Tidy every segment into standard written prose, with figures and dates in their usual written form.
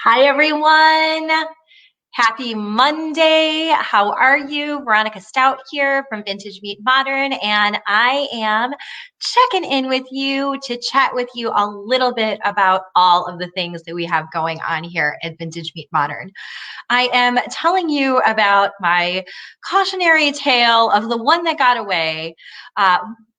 Hi, everyone. Happy Monday. How are you? Veronica Stout here from Vintage Meet Modern, and I am checking in with you to chat with you a little bit about all of the things that we have going on here at Vintage Meet Modern. I am telling you about my cautionary tale of the one that got away. Uh,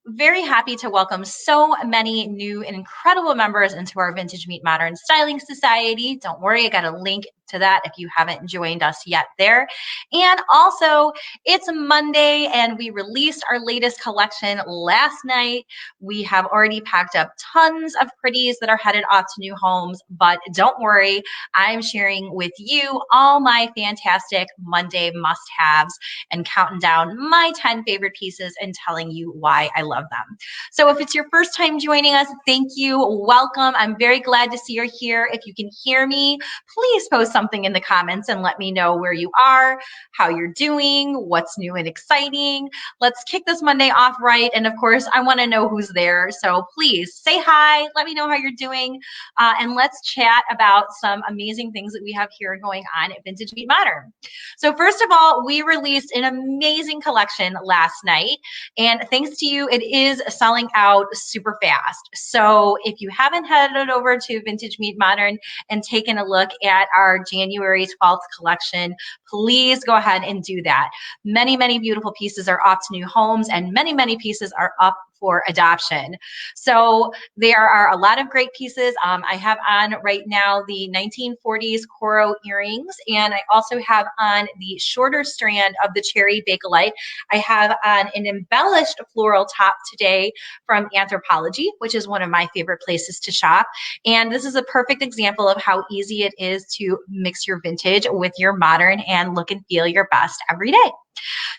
very happy to welcome so many new and incredible members into our Vintage Meet Modern Styling Society. Don't worry, I got a link to that if you haven't joined us yet there. And also, it's Monday and we released our latest collection last night. We have already packed up tons of pretties that are headed off to new homes, but don't worry, I'm sharing with you all my fantastic Monday must-haves and counting down my 10 favorite pieces and telling you why I love them. So if it's your first time joining us, thank you. Welcome. I'm very glad to see you're here. If you can hear me, please post something in the comments and let me know where you are, how you're doing, what's new and exciting. Let's kick this Monday off right. And of course, I want to know who's there. So please say hi, let me know how you're doing, and let's chat about some amazing things that we have here going on at Vintage Meet Modern. So first of all, we released an amazing collection last night, and thanks to you, it is selling out super fast. So if you haven't headed over to Vintage Meet Modern and taken a look at our January 12th collection, please go ahead and do that. Many, many beautiful pieces are off to new homes, and many, many pieces are up for adoption. So there are a lot of great pieces. I have on right now the 1940s Coro earrings, and I also have on the shorter strand of the cherry Bakelite. I have on an embellished floral top today from Anthropologie, which is one of my favorite places to shop. And this is a perfect example of how easy it is to mix your vintage with your modern and look and feel your best every day.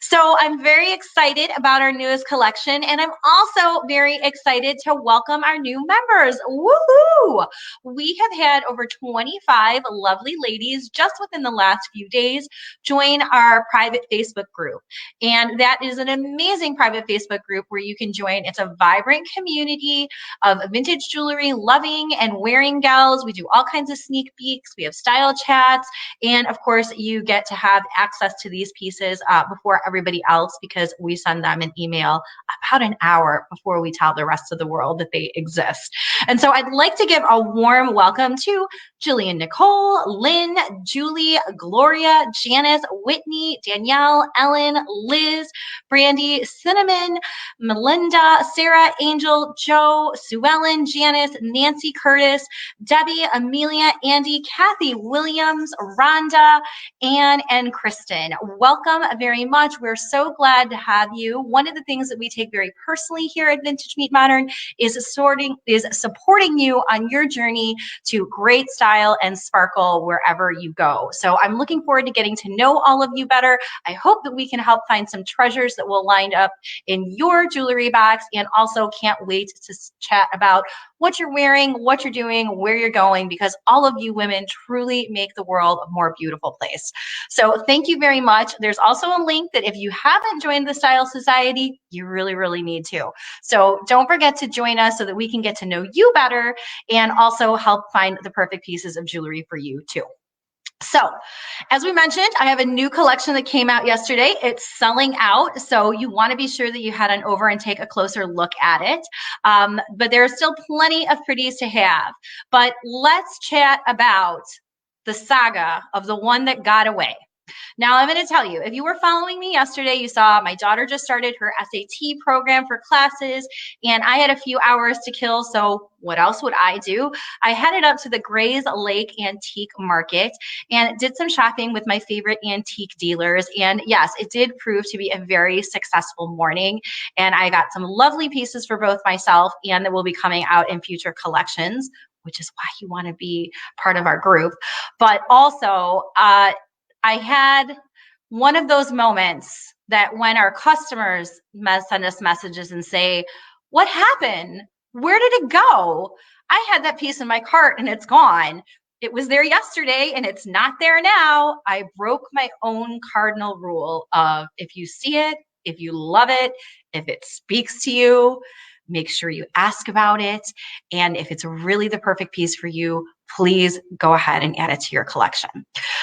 So I'm very excited about our newest collection, and I'm also very excited to welcome our new members. Woohoo! We have had over 25 lovely ladies just within the last few days join our private Facebook group. And that is an amazing private Facebook group where you can join. It's a vibrant community of vintage jewelry loving and wearing gals. We do all kinds of sneak peeks. We have style chats. And of course, you get to have access to these pieces before everybody else, because we send them an email about an hour before we tell the rest of the world that they exist. And so I'd like to give a warm welcome to Jillian Nicole, Lynn, Julie, Gloria, Janice, Whitney, Danielle, Ellen, Liz, Brandy, Cinnamon, Melinda, Sarah, Angel, Joe, Sue Ellen, Janice, Nancy Curtis, Debbie, Amelia, Andy, Kathy Williams, Rhonda, Anne, and Kristen. Welcome very much. We're so glad to have you. One of the things that we take very personally here at Vintage Meet Modern is supporting you on your journey to great style and sparkle wherever you go. So I'm looking forward to getting to know all of you better. I hope that we can help find some treasures that will line up in your jewelry box, and also can't wait to chat about what you're wearing, what you're doing, where you're going, because all of you women truly make the world a more beautiful place. So thank you very much. There's also a link that if you haven't joined the Style Society, you really, really need to. So don't forget to join us so that we can get to know you better and also help find the perfect pieces of jewelry for you too. So, as we mentioned, I have a new collection that came out yesterday. It's selling out, so you want to be sure that you head on over and take a closer look at it. But there are still plenty of pretties to have. But let's chat about the saga of the one that got away. Now, I'm going to tell you, if you were following me yesterday, you saw my daughter just started her SAT program for classes, and I had a few hours to kill. So what else would I do? I headed up to the Grays Lake Antique Market and did some shopping with my favorite antique dealers. And yes, it did prove to be a very successful morning. And I got some lovely pieces for both myself and that will be coming out in future collections, which is why you want to be part of our group. But also, I had one of those moments that when our customers send us messages and say, what happened? Where did it go? I had that piece in my cart and it's gone. It was there yesterday and it's not there now. I broke my own cardinal rule of if you see it, if you love it, if it speaks to you, make sure you ask about it. And if it's really the perfect piece for you, please go ahead and add it to your collection.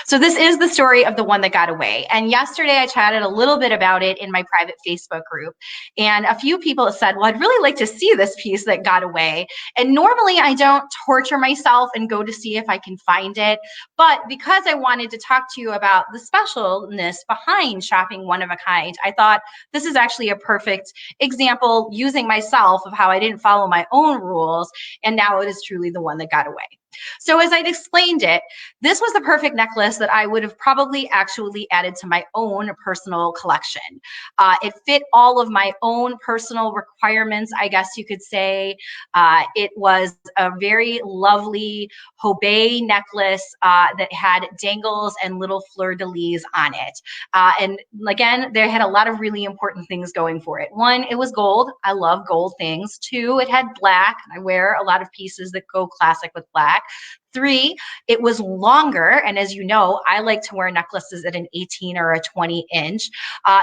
So this is the story of the one that got away. And yesterday I chatted a little bit about it in my private Facebook group. And a few people said, well, I'd really like to see this piece that got away. And normally I don't torture myself and go to see if I can find it. But because I wanted to talk to you about the specialness behind shopping one of a kind, I thought this is actually a perfect example using myself of how I didn't follow my own rules. And now it is truly the one that got away. So as I'd explained it, this was the perfect necklace that I would have probably actually added to my own personal collection. It fit all of my own personal requirements, I guess you could say. It was a very lovely Hobei necklace that had dangles and little fleur-de-lis on it. And again, they had a lot of really important things going for it. One, it was gold. I love gold things. Two, it had black. I wear a lot of pieces that go classic with black. 3, it was longer. And as you know, I like to wear necklaces at an 18 or a 20 inch.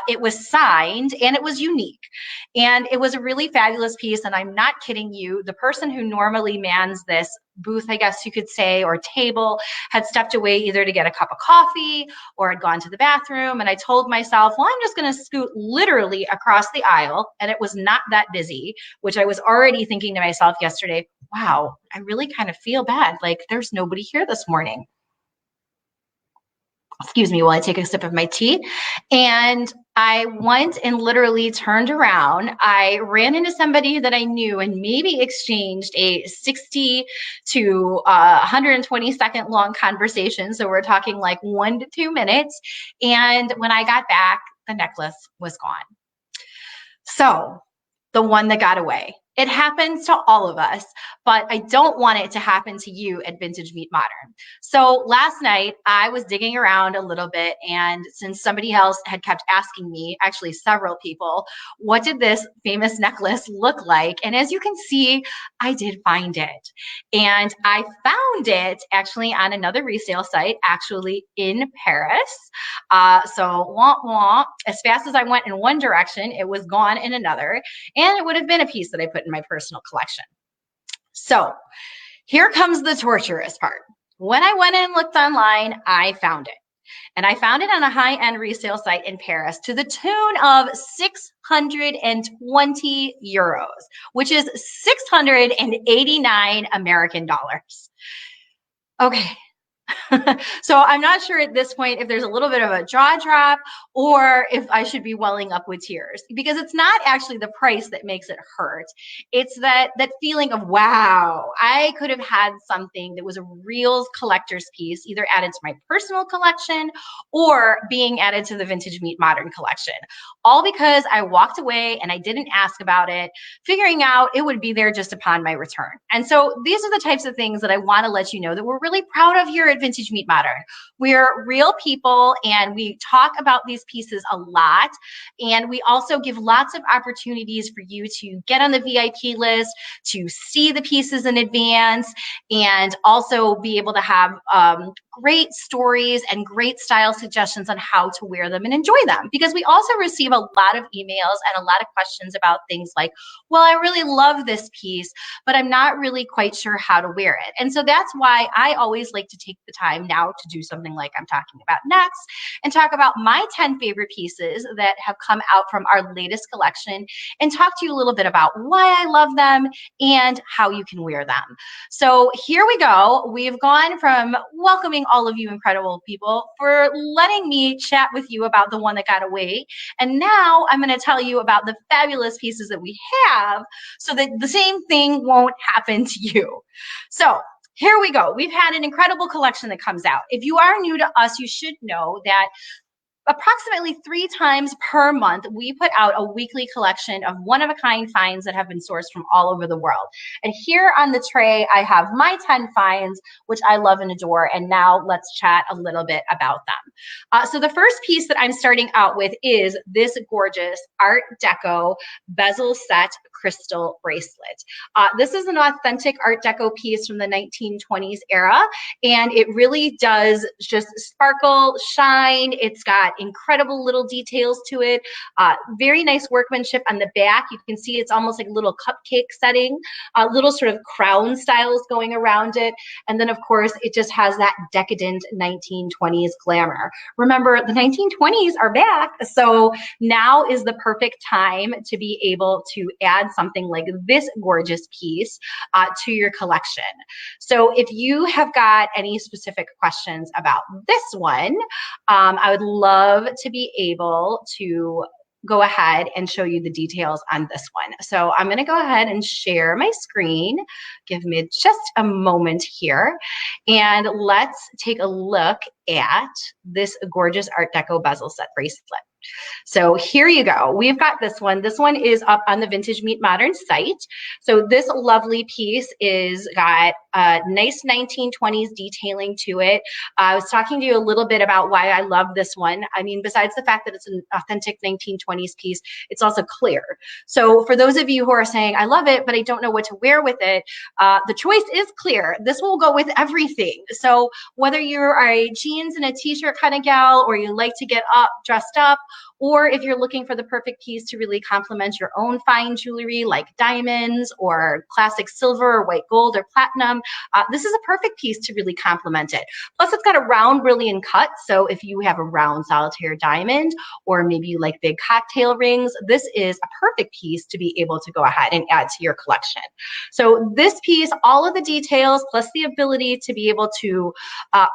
It was signed and it was unique. And it was a really fabulous piece. And I'm not kidding you. The person who normally mans this booth, I guess you could say, or table, had stepped away either to get a cup of coffee or had gone to the bathroom. And I told myself, well, I'm just going to scoot literally across the aisle. And it was not that busy, which I was already thinking to myself yesterday, wow, I really kind of feel bad. Like there's nobody here this morning. Excuse me while I take a sip of my tea. And I went and literally turned around. I ran into somebody that I knew and maybe exchanged a 60 to 120 second long conversation. So we're talking like 1 to 2 minutes. And when I got back, the necklace was gone. So the one that got away. It happens to all of us, but I don't want it to happen to you at Vintage Meet Modern. So last night I was digging around a little bit, and since somebody else had kept asking me, actually several people, what did this famous necklace look like? And as you can see, I did find it. And I found it actually on another resale site, actually in Paris. So wah, wah, as fast as I went in one direction, it was gone in another. And it would have been a piece that I put in my personal collection. So here comes the torturous part. When I went and looked online, I found it. And I found it on a high-end resale site in Paris to the tune of 620 euros, which is 689 American dollars. Okay. So I'm not sure at this point if there's a little bit of a jaw drop or if I should be welling up with tears, because it's not actually the price that makes it hurt. It's that feeling of, wow, I could have had something that was a real collector's piece, either added to my personal collection or being added to the Vintage Meet Modern collection, all because I walked away and I didn't ask about it, figuring out it would be there just upon my return. And so these are the types of things that I want to let you know that we're really proud of here at Vintage Meet Modern. We're real people and we talk about these pieces a lot. And we also give lots of opportunities for you to get on the VIP list, to see the pieces in advance, and also be able to have great stories and great style suggestions on how to wear them and enjoy them. Because we also receive a lot of emails and a lot of questions about things like, well, I really love this piece, but I'm not really quite sure how to wear it. And so that's why I always like to take the time now to do something like I'm talking about next and talk about my 10 favorite pieces that have come out from our latest collection and talk to you a little bit about why I love them and how you can wear them. So here we go. We've gone from welcoming all of you incredible people for letting me chat with you about the one that got away. And now I'm going to tell you about the fabulous pieces that we have so that the same thing won't happen to you. So here we go. We've had an incredible collection that comes out. If you are new to us, you should know that approximately 3 times per month, we put out a weekly collection of one-of-a-kind finds that have been sourced from all over the world. And here on the tray, I have my 10 finds, which I love and adore. And now let's chat a little bit about them. So the first piece that I'm starting out with is this gorgeous Art Deco bezel set crystal bracelet. This is an authentic Art Deco piece from the 1920s era, and it really does just sparkle, shine. It's got incredible little details to it. Very nice workmanship on the back. You can see it's almost like a little cupcake setting, little sort of crown styles going around it. And then of course, it just has that decadent 1920s glamour. Remember, the 1920s are back. So now is the perfect time to be able to add something like this gorgeous piece to your collection. So if you have got any specific questions about this one, I would love to be able to go ahead and show you the details on this one. So I'm going to go ahead and share my screen. Give me just a moment here, and let's take a look at this gorgeous Art Deco bezel set bracelet. So here you go. We've got this one. This one is up on the Vintage Meet Modern site. So this lovely piece is got a nice 1920s detailing to it. I was talking to you a little bit about why I love this one. I mean, besides the fact that it's an authentic 1920s piece, it's also clear. So for those of you who are saying, I love it, but I don't know what to wear with it, the choice is clear. This will go with everything. So whether you're a jeans and a t-shirt kind of gal, or you like to get up, dressed up, or if you're looking for the perfect piece to really complement your own fine jewelry like diamonds or classic silver or white gold or platinum, this is a perfect piece to really complement it. Plus it's got a round brilliant cut. So if you have a round solitaire diamond, or maybe you like big cocktail rings, this is a perfect piece to be able to go ahead and add to your collection. So this piece, all of the details, plus the ability to be able to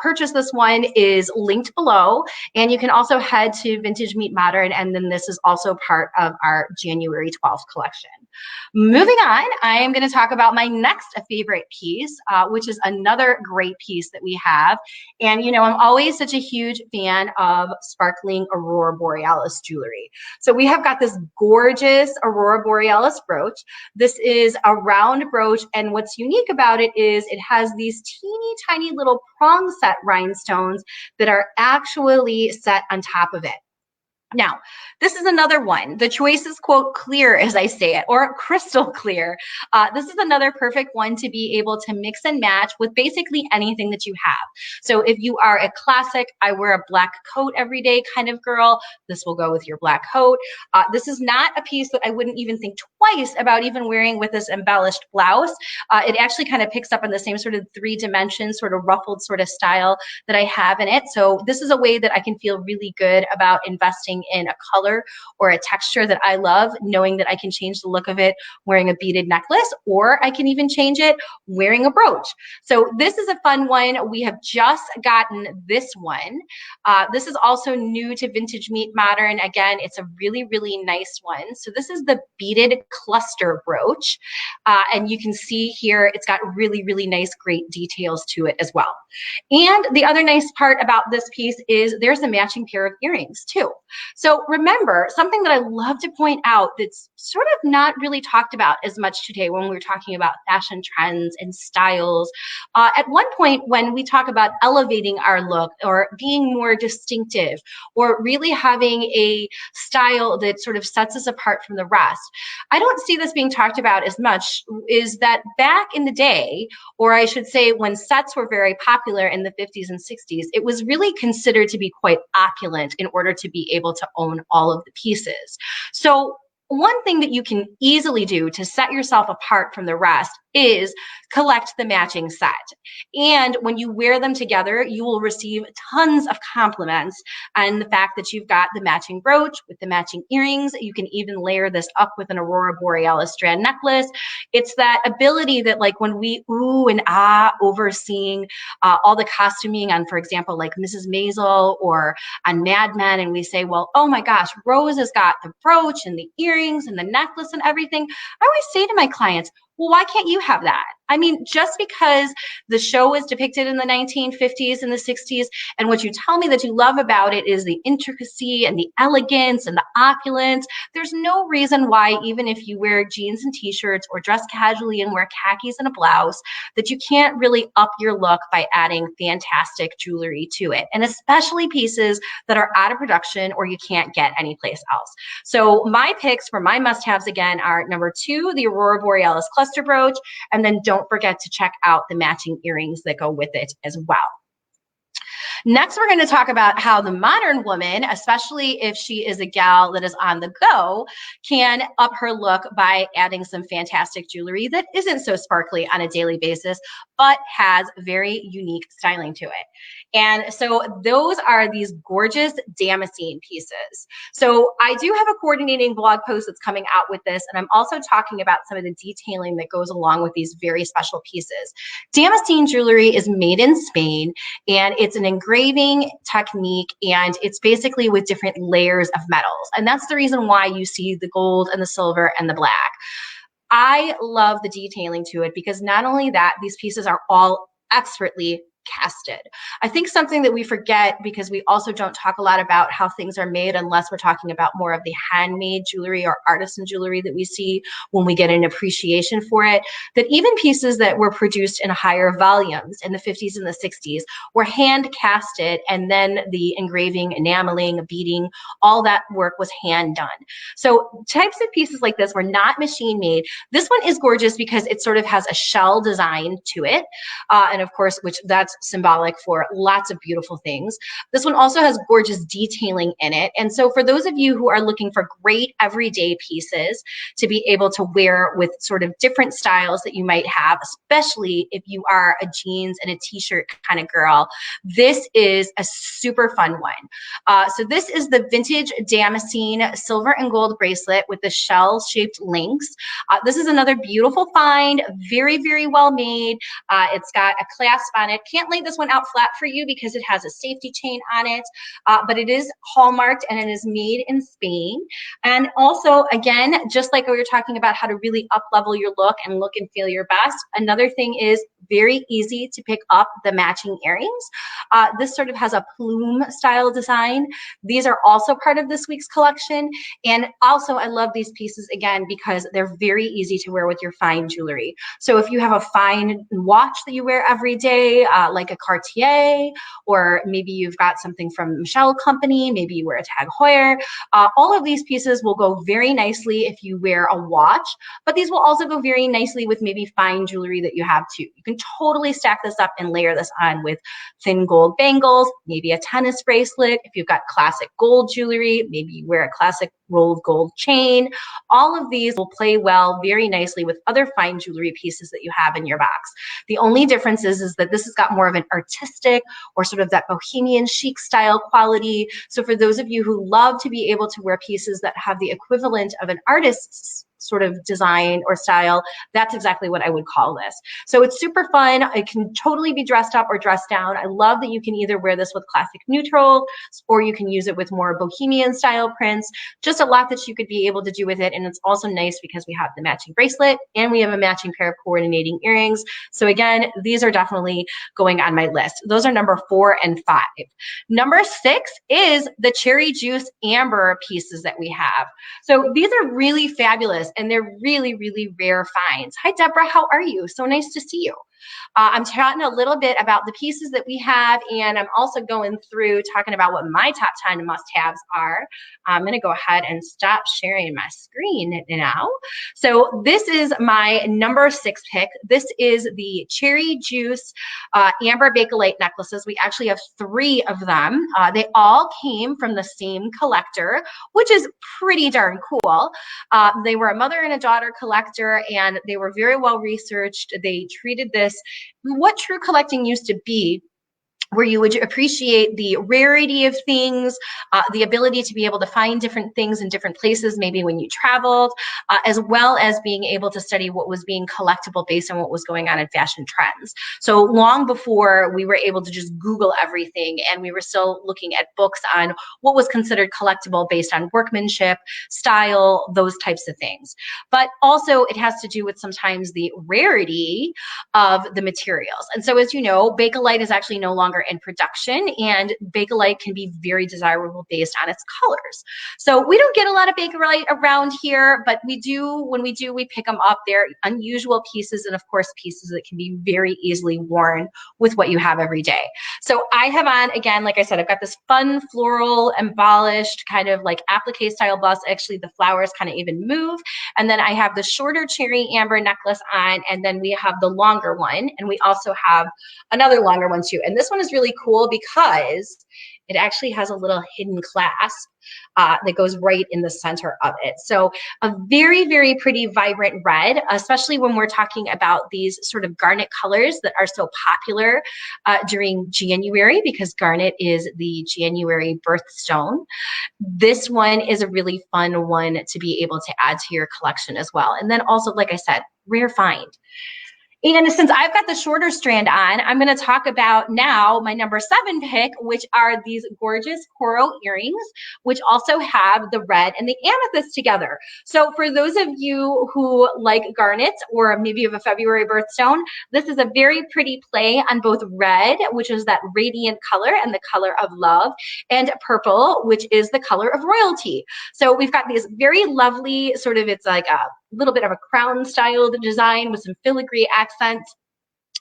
purchase this one is linked below. And you can also head to Vintage Meet Modern, and then this is also part of our January 12th collection. Moving on, I am going to talk about my next favorite piece, which is another great piece that we have. And, you know, I'm always such a huge fan of sparkling Aurora Borealis jewelry. So we have got this gorgeous Aurora Borealis brooch. This is a round brooch, and what's unique about it is it has these teeny tiny little prong set rhinestones that are actually set on top of it. Now, this is another one. The choice is, quote, clear, as I say it, or crystal clear. This is another perfect one to be able to mix and match with basically anything that you have. So if you are a classic, I wear a black coat every day kind of girl, this will go with your black coat. This is not a piece that I wouldn't even think twice about even wearing with this embellished blouse. It actually kind of picks up on the same sort of 3-dimension, sort of ruffled sort of style that I have in it. So this is a way that I can feel really good about investing in a color or a texture that I love, knowing that I can change the look of it wearing a beaded necklace, or I can even change it wearing a brooch. So this is a fun one. We have just gotten this one. This is also new to Vintage Meet Modern. Again, it's a really, really nice one. So this is the beaded cluster brooch. And you can see here, it's got really, really nice, great details to it as well. And the other nice part about this piece is there's a matching pair of earrings too. So remember, something that I love to point out that's sort of not really talked about as much today when we're talking about fashion trends and styles. At one point, when we talk about elevating our look or being more distinctive or really having a style that sort of sets us apart from the rest, I don't see this being talked about as much, is that back in the day, or I should say when sets were very popular in the 50s and 60s, it was really considered to be quite opulent in order to be able to own all of the pieces. So one thing that you can easily do to set yourself apart from the rest is collect the matching set. And when you wear them together, you will receive tons of compliments on the fact that you've got the matching brooch with the matching earrings. You can even layer this up with an Aurora Borealis strand necklace. It's that ability that, like, when we ooh and ah over seeing all the costuming on, for example, like Mrs. Maisel or on Mad Men, and we say, well, oh my gosh, Rose has got the brooch and the earrings and the necklace and everything. I always say to my clients, well, why can't you have that? I mean, just because the show was depicted in the 1950s and the 60s, and what you tell me that you love about it is the intricacy and the elegance and the opulence, there's no reason why, even if you wear jeans and t-shirts or dress casually and wear khakis and a blouse, that you can't really up your look by adding fantastic jewelry to it, and especially pieces that are out of production or you can't get anyplace else. So my picks for my must-haves, again, are number 2, the Aurora Borealis cluster brooch, and then don't forget to check out the matching earrings that go with it as well. Next, we're going to talk about how the modern woman, especially if she is a gal that is on the go, can up her look by adding some fantastic jewelry that isn't so sparkly on a daily basis, but has very unique styling to it. And so those are these gorgeous damascene pieces. So I do have a coordinating blog post that's coming out with this, and I'm also talking about some of the detailing that goes along with these very special pieces. Damascene jewelry is made in Spain, and it's an engraving technique, and it's basically with different layers of metals. And that's the reason why you see the gold and the silver and the black. I love the detailing to it because not only that, these pieces are all expertly casted. I think something that we forget, because we also don't talk a lot about how things are made unless we're talking about more of the handmade jewelry or artisan jewelry that we see when we get an appreciation for it, that even pieces that were produced in higher volumes in the 50s and the 60s were hand casted, and then the engraving, enameling, beading, all that work was hand done. So types of pieces like this were not machine made. This one is gorgeous because it sort of has a shell design to it. And of course, which that's symbolic for lots of beautiful things. This one also has gorgeous detailing in it. And so for those of you who are looking for great everyday pieces to be able to wear with sort of different styles that you might have, especially if you are a jeans and a t-shirt kind of girl, this is a super fun one. So this is the vintage damascene silver and gold bracelet with the shell-shaped links. This is another beautiful find, very, very well made. It's got a clasp on it. Can't lay this one out flat for you because it has a safety chain on it, but it is hallmarked and it is made in Spain. And also, again, just like we were talking about how to really up level your look and look and feel your best, another thing is very easy to pick up the matching earrings. This sort of has a plume style design. These are also part of this week's collection. And also, I love these pieces again because they're very easy to wear with your fine jewelry. So if you have a fine watch that you wear every day, like a Cartier, or maybe you've got something from Michelle Company, maybe you wear a Tag Heuer, all of these pieces will go very nicely if you wear a watch, but these will also go very nicely with maybe fine jewelry that you have too. You can totally stack this up and layer this on with thin gold bangles, maybe a tennis bracelet. If you've got classic gold jewelry, maybe you wear a classic rolled gold chain. All of these will play well very nicely with other fine jewelry pieces that you have in your box. The only difference is that this has got more of an artistic or sort of that bohemian chic style quality. So for those of you who love to be able to wear pieces that have the equivalent of an artist's sort of design or style, that's exactly what I would call this. So it's super fun. It can totally be dressed up or dressed down. I love that you can either wear this with classic neutral, or you can use it with more bohemian style prints. Just a lot that you could be able to do with it. And it's also nice because we have the matching bracelet and we have a matching pair of coordinating earrings. So again, these are definitely going on my list. Those are number 4 and 5. Number 6 is the cherry juice amber pieces that we have. So these are really fabulous and they're really, really rare finds. Hi, Deborah, how are you? So nice to see you. I'm chatting a little bit about the pieces that we have, and I'm also going through talking about what my top 10 must-haves are. I'm going to go ahead and stop sharing my screen now. So this is my number 6 pick. This is the Cherry Juice Amber Bakelite necklaces. We actually have 3 of them. They all came from the same collector, which is pretty darn cool. They were a mother and a daughter collector, and they were very well researched. They treated this what true collecting used to be, where you would appreciate the rarity of things, the ability to be able to find different things in different places, maybe when you traveled, as well as being able to study what was being collectible based on what was going on in fashion trends. So long before we were able to just Google everything, and we were still looking at books on what was considered collectible based on workmanship, style, those types of things. But also it has to do with sometimes the rarity of the materials. And so as you know, Bakelite is actually no longer in production, and Bakelite can be very desirable based on its colors. So we don't get a lot of Bakelite around here, but we do, when we do, we pick them up. They're unusual pieces, and of course pieces that can be very easily worn with what you have every day. So I have on, again, like I said, I've got this fun floral embellished kind of like applique style bust. Actually, the flowers kind of even move. And then I have the shorter cherry amber necklace on, and then we have the longer one. And we also have another longer one too. And this one is really cool because it actually has a little hidden clasp that goes right in the center of it. So a very, very pretty vibrant red, especially when we're talking about these sort of garnet colors that are so popular during January, because garnet is the January birthstone. This one is a really fun one to be able to add to your collection as well. And then also, like I said, rare find. And since I've got the shorter strand on, I'm going to talk about now my number 7 pick, which are these gorgeous coral earrings, which also have the red and the amethyst together. So for those of you who like garnets, or maybe you have a February birthstone, this is a very pretty play on both red, which is that radiant color and the color of love, and purple, which is the color of royalty. So we've got these very lovely sort of, it's like a little bit of a crown styled design with some filigree accents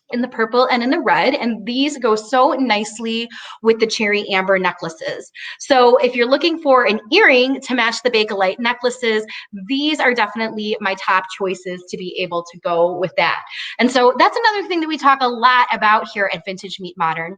in the purple and in the red, and these go so nicely with the cherry amber necklaces. So if you're looking for an earring to match the Bakelite necklaces, these are definitely my top choices to be able to go with that. And so that's another thing that we talk a lot about here at Vintage Meet Modern,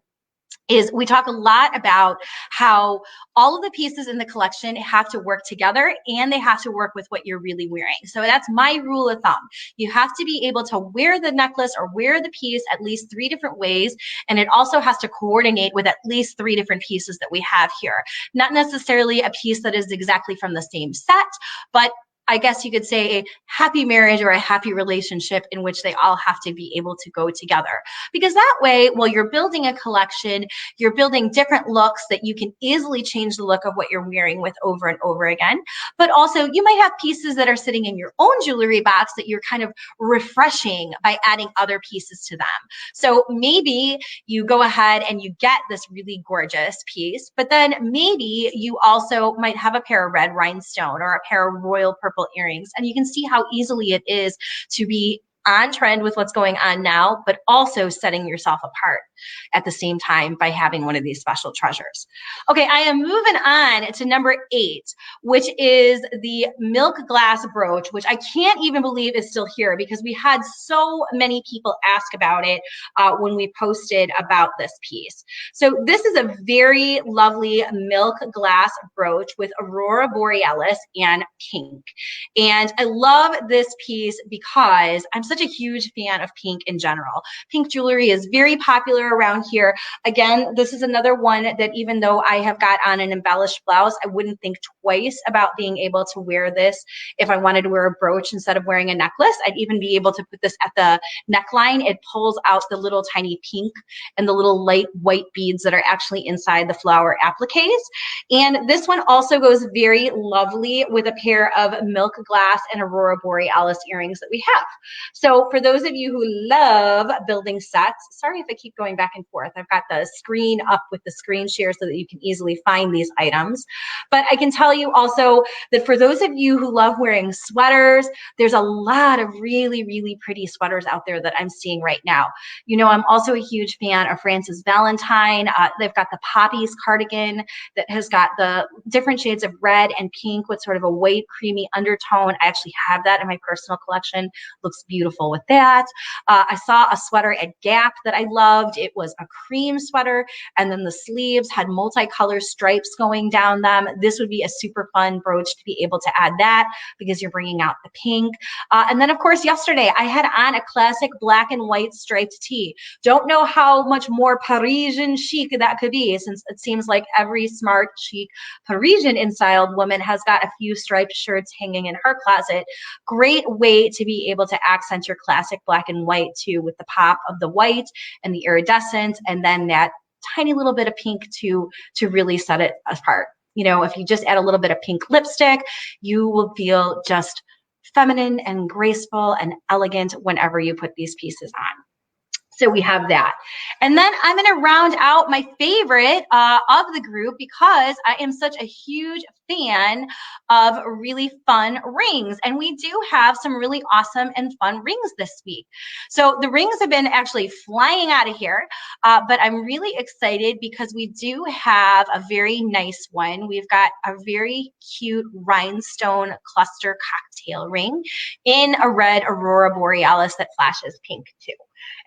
is we talk a lot about how all of the pieces in the collection have to work together, and they have to work with what you're really wearing. So that's my rule of thumb. You have to be able to wear the necklace or wear the piece at least 3 different ways, and it also has to coordinate with at least 3 different pieces that we have here. Not necessarily a piece that is exactly from the same set, but I guess you could say a happy marriage or a happy relationship in which they all have to be able to go together. Because that way, while you're building a collection, you're building different looks that you can easily change the look of what you're wearing with over and over again. But also, you might have pieces that are sitting in your own jewelry box that you're kind of refreshing by adding other pieces to them. So maybe you go ahead and you get this really gorgeous piece, but then maybe you also might have a pair of red rhinestone or a pair of royal purple earrings, and you can see how easily it is to be on trend with what's going on now, but also setting yourself apart at the same time by having one of these special treasures. Okay, I am moving on to number 8, which is the milk glass brooch, which I can't even believe is still here because we had so many people ask about it when we posted about this piece. So this is a very lovely milk glass brooch with Aurora Borealis and pink. And I love this piece because I'm such a huge fan of pink in general. Pink jewelry is very popular around here. Again, this is another one that even though I have got on an embellished blouse, I wouldn't think twice about being able to wear this if I wanted to wear a brooch instead of wearing a necklace. I'd even be able to put this at the neckline. It pulls out the little tiny pink and the little light white beads that are actually inside the flower appliques. And this one also goes very lovely with a pair of milk glass and Aurora Borealis earrings that we have. So for those of you who love building sets, sorry if I keep going back and forth. I've got the screen up with the screen share so that you can easily find these items. But I can tell you also that for those of you who love wearing sweaters, there's a lot of really, really pretty sweaters out there that I'm seeing right now. You know, I'm also a huge fan of Frances Valentine. They've got the Poppies cardigan that has got the different shades of red and pink with sort of a white creamy undertone. I actually have that in my personal collection. Looks beautiful with that. I saw a sweater at Gap that I loved. It was a cream sweater, and then the sleeves had multicolor stripes going down them. This would be a super fun brooch to be able to add that because you're bringing out the pink. And then of course, yesterday I had on a classic black and white striped tee. Don't know how much more Parisian chic that could be, since it seems like every smart, chic, Parisian styled woman has got a few striped shirts hanging in her closet. Great way to be able to accent your classic black and white too, with the pop of the white and the iridescent, and then that tiny little bit of pink to really set it apart. You know, if you just add a little bit of pink lipstick, you will feel just feminine and graceful and elegant whenever you put these pieces on. So we have that. And then I'm going to round out my favorite of the group because I am such a huge fan of really fun rings. And we do have some really awesome and fun rings this week. So the rings have been actually flying out of here, but I'm really excited because we do have a very nice one. We've got a very cute rhinestone cluster cocktail ring in a red Aurora Borealis that flashes pink too.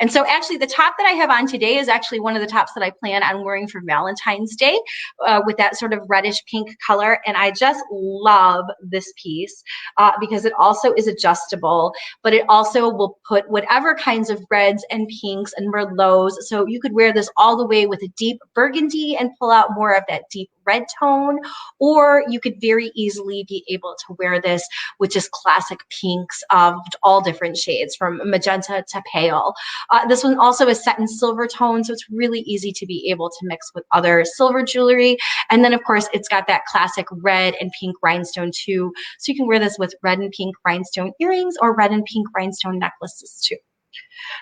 And so actually the top that I have on today is actually one of the tops that I plan on wearing for Valentine's Day with that sort of reddish pink color. And I just love this piece because it also is adjustable, but it also will put whatever kinds of reds and pinks and merlots. So you could wear this all the way with a deep burgundy and pull out more of that deep red tone, or you could very easily be able to wear this with just classic pinks of all different shades from magenta to pale. This one also is set in silver tone, so it's really easy to be able to mix with other silver jewelry. And then of course it's got that classic red and pink rhinestone too, so you can wear this with red and pink rhinestone earrings or red and pink rhinestone necklaces too.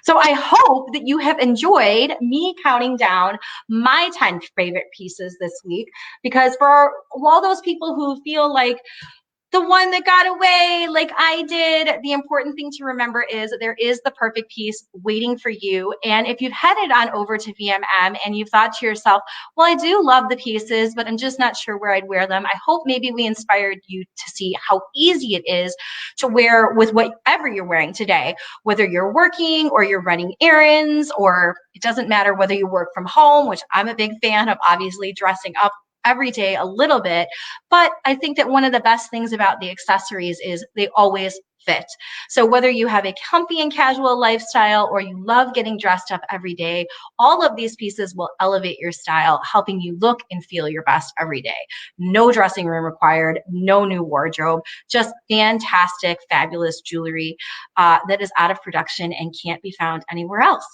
So I hope that you have enjoyed me counting down my 10 favorite pieces this week, because for all those people who feel like the one that got away like I did, the important thing to remember is that there is the perfect piece waiting for you. And if you've headed on over to VMM and you've thought to yourself, well, I do love the pieces, but I'm just not sure where I'd wear them, I hope maybe we inspired you to see how easy it is to wear with whatever you're wearing today, whether you're working or you're running errands, or it doesn't matter whether you work from home, which I'm a big fan of, obviously dressing up every day a little bit. But I think that one of the best things about the accessories is they always fit. So whether you have a comfy and casual lifestyle or you love getting dressed up every day, all of these pieces will elevate your style, helping you look and feel your best every day. No dressing room required, no new wardrobe, just fantastic, fabulous jewelry that is out of production and can't be found anywhere else.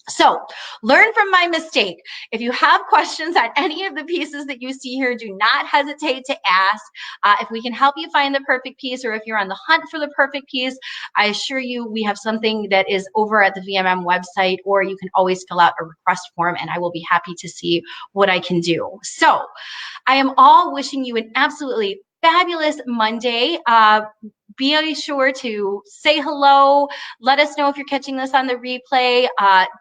So learn from my mistake. If you have questions on any of the pieces that you see here, do not hesitate to ask. If we can help you find the perfect piece, or if you're on the hunt for the perfect piece, I assure you we have something that is over at the VMM website, or you can always fill out a request form and I will be happy to see what I can do. So I am all wishing you an absolutely fabulous Monday. Be sure to say hello. Let us know if you're catching this on the replay.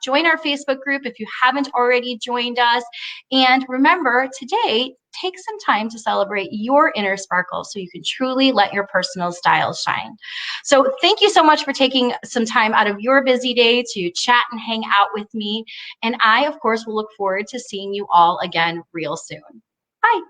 Join our Facebook group if you haven't already joined us. And remember, today, take some time to celebrate your inner sparkle so you can truly let your personal style shine. So thank you so much for taking some time out of your busy day to chat and hang out with me. And I, of course, will look forward to seeing you all again real soon. Bye.